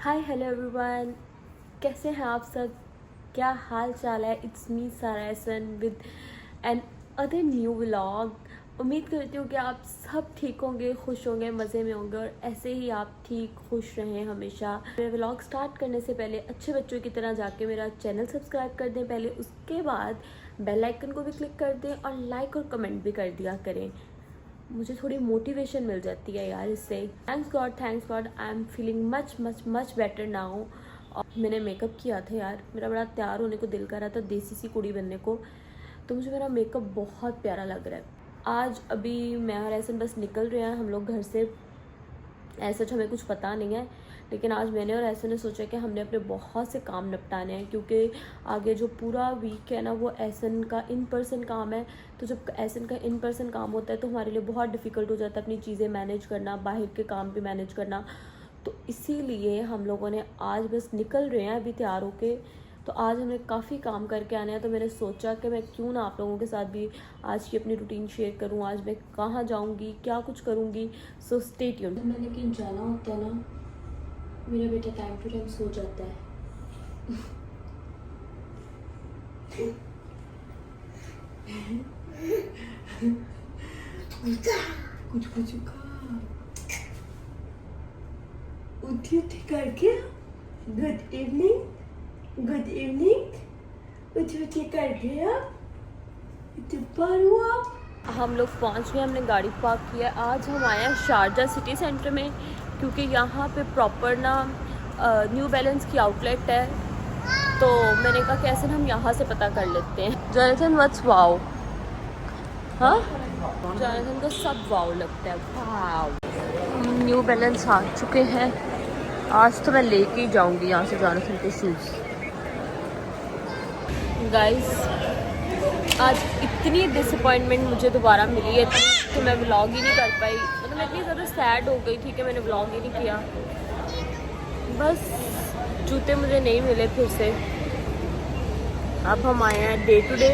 Hi hello everyone, कैसे हैं आप सब? क्या हाल चाल है? It's me Sara Ehsan with another new vlog. उम्मीद करती हूँ कि आप सब ठीक होंगे, खुश होंगे, मज़े में होंगे और ऐसे ही आप ठीक खुश रहें हमेशा। मेरा व्लॉग स्टार्ट करने से पहले अच्छे बच्चों की तरह जाके मेरा चैनल सब्सक्राइब कर दें पहले, उसके बाद बेल आइकन को भी क्लिक कर दें और लाइक और कमेंट भी कर दिया करें। मुझे थोड़ी मोटिवेशन मिल जाती है यार इससे। Thanks God I am feeling much much much better now. और मैंने मेकअप किया था यार, मेरा बड़ा तैयार होने को दिल कर रहा था देसी सी कुड़ी बनने को, तो मुझे मेरा मेकअप बहुत प्यारा लग रहा है। आज अभी मैं और ऐसे बस निकल रहे हैं हम लोग घर से। ऐसा हमें कुछ पता नहीं है, लेकिन आज मैंने और ऐसे ने सोचा कि हमने अपने बहुत से काम निपटाने हैं, क्योंकि आगे जो पूरा वीक है ना वो एसन का इन पर्सन काम है। तो जब एसन का इन पर्सन काम होता है तो हमारे लिए बहुत डिफ़िकल्ट हो जाता है अपनी चीज़ें मैनेज करना, बाहर के काम भी मैनेज करना। तो इसीलिए हम लोगों ने आज बस निकल रहे हैं अभी तैयार होके। तो आज हमें काफ़ी काम करके आने हैं, तो मैंने सोचा कि मैं क्यों ना आप लोगों के साथ भी आज की अपनी रूटीन शेयर करूं। आज मैं कहाँ जाऊंगी, क्या कुछ करूंगी, सो स्टे ट्यून्ड। मैंने कहीं जाना होता है ना, मेरा बेटा टाइम टू टाइम सो जाता है। कुछ कुछ खा, उठी उठी करके गुड इवनिंग उठी उठी करके हम लोग पहुंच गए। हमने गाड़ी पार्क किया। आज हम आए हैं शारजा सिटी सेंटर में, क्योंकि यहाँ पे प्रॉपर ना न्यू बैलेंस की आउटलेट है। तो मैंने कहा कैसे हम यहाँ से पता कर लेते हैं। Jonathan what's wow? हाँ, जॉनथन को सब वाओ लगता है। वाओ, न्यू बैलेंस आ चुके हैं। आज तो मैं लेके ही जाऊँगी यहाँ से जॉनथन के शूज़। गाइस, आज इतनी डिसअपॉइंटमेंट मुझे दोबारा मिली है कि मैं व्लॉग ही नहीं कर पाई। मतलब मैं इतनी ज़्यादा सैड हो गई थी कि मैंने व्लॉग ही नहीं किया। बस जूते मुझे नहीं मिले फिर से। अब हम आए हैं डे टू डे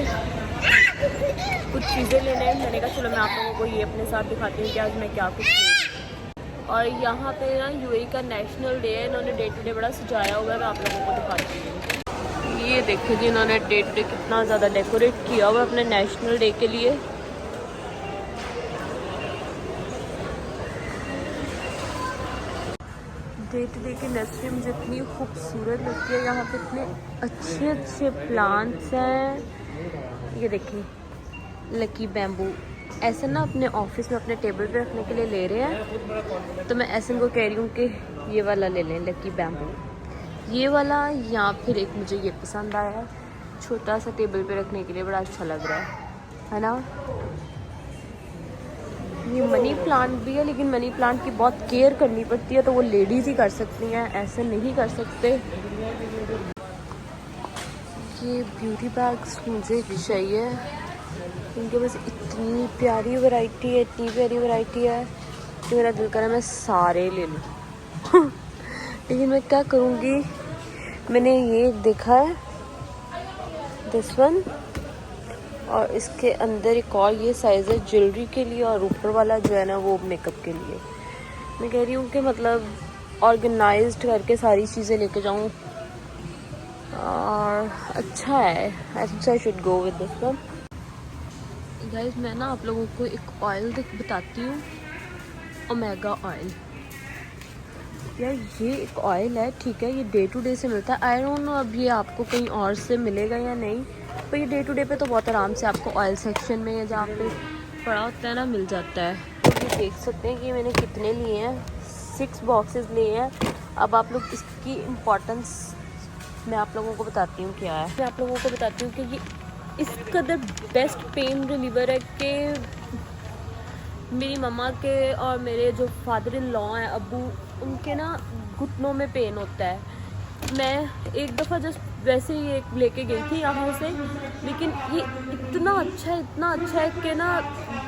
कुछ चीज़ें लेने। मैंने कहा चलो मैं आप लोगों को ये अपने साथ दिखाती हूँ कि आज मैं क्या कुछ ले। और यहाँ पे ना यूएई का नेशनल डे है, इन्होंने डे टू डे बड़ा सजाया हुआ है, मैं आप लोगों को दिखाती हूँ। ये देखिए जी, इन्होंने डे टू डे कितना ज़्यादा डेकोरेट किया हुआ अपने नेशनल डे के लिए। डे टू डे की नर्सरी मुझे इतनी खूबसूरत लगती है। यहाँ पे इतने अच्छे अच्छे प्लांट्स हैं। ये देखिए लकी बैम्बू, ऐसे ना अपने ऑफिस में अपने टेबल पे रखने के लिए ले रहे हैं। तो मैं ऐसे को कह रही हूँ कि ये वाला ले लें, लकी बैम्बू ये वाला, या फिर एक मुझे ये पसंद आया है, छोटा सा टेबल पे रखने के लिए बड़ा अच्छा लग रहा है ना। ये मनी प्लांट भी है, लेकिन मनी प्लांट की बहुत केयर करनी पड़ती है, तो वो लेडीज़ ही कर सकती हैं, ऐसे नहीं कर सकते। ये ब्यूटी बैग्स मुझे चाहिए, इनके पास इतनी प्यारी वैरायटी है कि मेरा दिल करा मैं सारे ले लूँ। लेकिन मैं क्या करूँगी, मैंने ये देखा है दिस वन, और इसके अंदर एक और ये साइज़ है ज्वेलरी के लिए, और ऊपर वाला जो है ना वो मेकअप के लिए। मैं कह रही हूँ कि मतलब ऑर्गेनाइज्ड करके सारी चीज़ें लेके जाऊँ, और अच्छा है। I think I should go with this one. Guys, मैं ना आप लोगों को एक ऑयल बताती हूँ, ओमेगा ऑयल। यार ये एक ऑयल है, ठीक है, ये डे टू डे से मिलता है। आई डोंट नो अब ये आपको कहीं और से मिलेगा या नहीं, पर ये डे टू डे पे तो बहुत आराम से आपको ऑयल सेक्शन में या जहाँ पे पड़ा होता है ना मिल जाता है। तो ये देख सकते हैं कि मैंने कितने लिए हैं, 6 बॉक्सेस लिए हैं। अब आप लोग इसकी इम्पोर्टेंस मैं आप लोगों को बताती हूँ क्या है। मैं आप लोगों को बताती हूँ कि ये इस कदर बेस्ट पेन रिलीवर है कि मेरी मम्मा के और मेरे जो फादर इन लॉ हैं, अब्बू, उनके ना घुटनों में पेन होता है। मैं एक दफ़ा जस्ट वैसे ही एक लेके गई थी यहाँ से, लेकिन ये इतना अच्छा है कि ना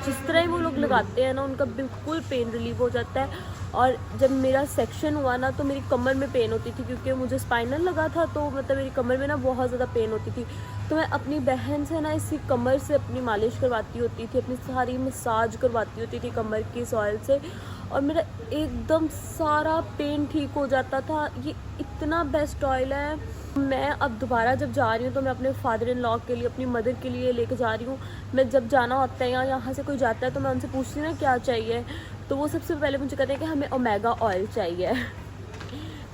जिस तरह ही वो लोग लगाते हैं ना उनका बिल्कुल पेन रिलीव हो जाता है। और जब मेरा सेक्शन हुआ ना तो मेरी कमर में पेन होती थी, क्योंकि मुझे स्पाइनल लगा था, तो मतलब मेरी कमर में ना बहुत ज़्यादा पेन होती थी। तो मैं अपनी बहन से ना इसी कमर से अपनी मालिश करवाती होती थी, अपनी सारी मसाज करवाती होती थी कमर की इस ऑयल से। और मेरा एकदम सारा पेन ठीक हो जाता था। ये इतना बेस्ट ऑयल है। मैं अब दोबारा जब जा रही हूँ तो मैं अपने फादर इन लॉ के लिए, अपनी मदर के लिए लेके जा रही हूँ। मैं जब जाना होता है या यहाँ से कोई जाता है तो मैं उनसे पूछती हूँ ना क्या चाहिए, तो वो सबसे पहले मुझे कहते हैं कि हमें ओमेगा ऑयल चाहिए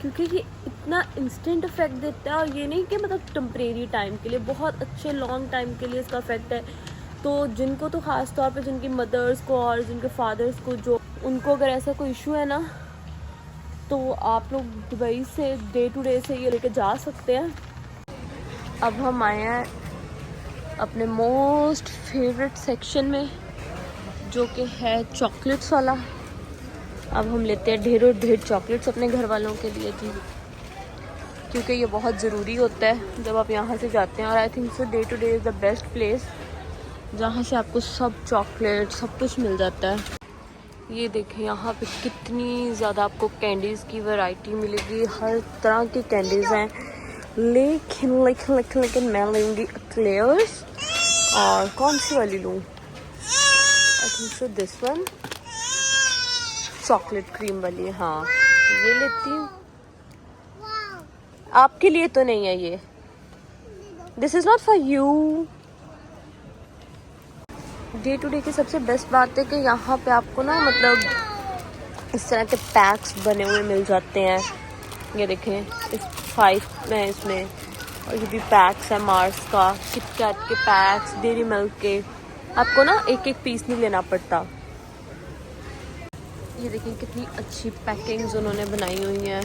क्योंकि ये इतना इंस्टेंट इफेक्ट देता है। और ये नहीं कि मतलब टेम्परेरी टाइम के लिए, बहुत अच्छे लॉन्ग टाइम के लिए इसका इफेक्ट है। तो जिनको तो ख़ास तौर पे जिनकी मदर्स को और जिनके फादर्स को, जो उनको अगर ऐसा कोई इशू है ना, तो आप लोग दुबई से डे टू डे से ये लेके जा सकते हैं। अब हम आए हैं अपने मोस्ट फेवरेट सेक्शन में, जो कि है चॉकलेट्स वाला। अब हम लेते हैं ढेरों ढेर चॉकलेट्स अपने घर वालों के लिए जी, क्योंकि ये बहुत ज़रूरी होता है जब आप यहाँ से जाते हैं। और I think so day to day is the best place जहाँ से आपको सब चॉकलेट सब कुछ मिल जाता है। ये देखें यहाँ पे कितनी ज़्यादा आपको कैंडीज़ की वैरायटी मिलेगी, हर तरह की कैंडीज़ हैं। लेकिन लेकिन लेकिन लेकिन मैं लूँगी एक्लेयर्स। और कौन सी वाली लूँ? आई think so this one, chocolate cream वाली। हाँ ये लेती हूँ। आपके लिए तो नहीं है ये, this is not for you. Day to day की सबसे बेस्ट बात है कि यहाँ पे आपको ना मतलब इस तरह के पैक्स बने हुए मिल जाते हैं। ये देखें इस 5 में इसमें, और ये भी पैक्स है मार्स का, किटकैट के पैक्स, डेयरी मिल्क के। आपको ना एक एक पीस नहीं लेना पड़ता। ये देखें कितनी अच्छी पैकिंग्स उन्होंने बनाई हुई हैं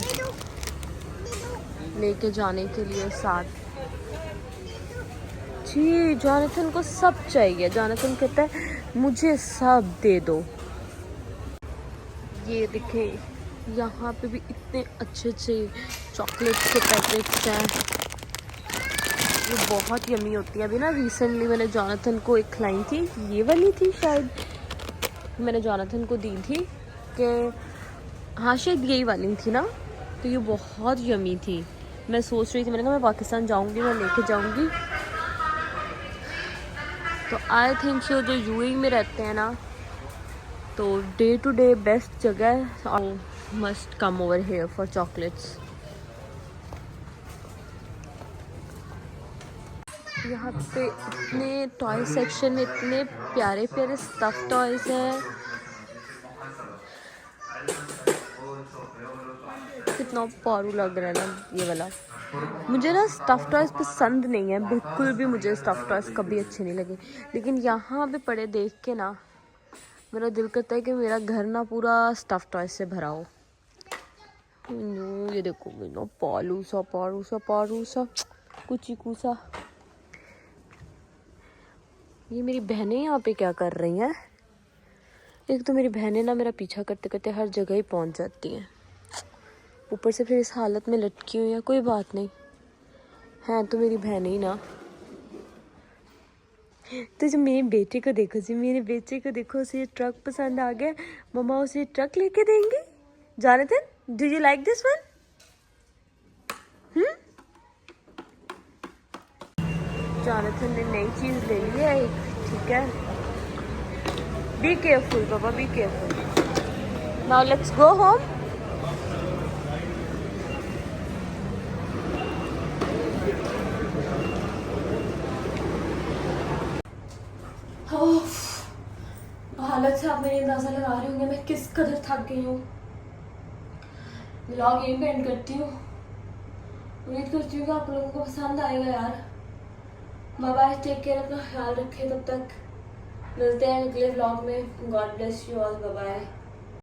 लेके जाने के लिए साथ। जी जॉनथन को सब चाहिए। जॉनथन कहता है मुझे सब दे दो। ये देखें यहाँ पे भी इतने अच्छे अच्छे चॉकलेट्स के पैकेट्स हैं। ये बहुत यमी होती है। अभी ना रिसेंटली मैंने जॉनथन को एक खिलाई थी, ये वाली थी शायद, मैंने जॉनथन को दी थी कि हाँ शायद यही वाली थी ना, तो ये बहुत यमी थी। मैं सोच रही थी, मैंने कहा मैं पाकिस्तान जाऊँगी मैं लेके जाऊँगी। तो आई थिंक सो जो यूएई में रहते हैं ना, तो डे टू डे बेस्ट जगह है और must come over here for chocolates. यहाँ पे इतने टॉय सेक्शन में इतने प्यारे प्यारे स्टफ टॉयज हैं। कितना पारू लग रहा है ना ये वाला। मुझे ना स्टफ टॉयज पसंद नहीं है बिल्कुल भी, मुझे स्टफ टॉयज कभी अच्छे नहीं लगे। लेकिन यहाँ पे पड़े देख के ना मेरा दिल करता है कि मेरा घर ना पूरा स्टफ टॉयज से भरा हो। ये देखो मेरा पारू सा कुची कूसा। ये मेरी बहनें यहाँ पे क्या कर रही हैं? एक तो मेरी बहनें ना मेरा पीछा करते करते हर जगह ही पहुँच जाती हैं, ऊपर से फिर इस हालत में लटकी हुई है। कोई बात नहीं, हैं तो मेरी बहनें ही ना। तो जब मेरे बेटे को देखो जी, मेरे बेटे को देखो, उसे ये ट्रक पसंद आ गया, मम्मा उसे ट्रक लेके देंगे। Jonathan do you like this one? Jonathan ने नई चीज़ ले ली है एक, ठीक है। बी केयरफुल पापा, be careful. Now let's go home. हालत से आप मेरी अंदाज़ा लगा रहे होंगे मैं किस कदर थक गई हूँ। व्लॉग यहीं पे एंड करती हूँ। उम्मीद करती हूँ कि आप लोगों को पसंद आएगा यार। बाय बाय, टेक केयर, अपना ख्याल रखें। तब तक मिलते हैं अगले व्लॉग में। God bless you all, bye bye.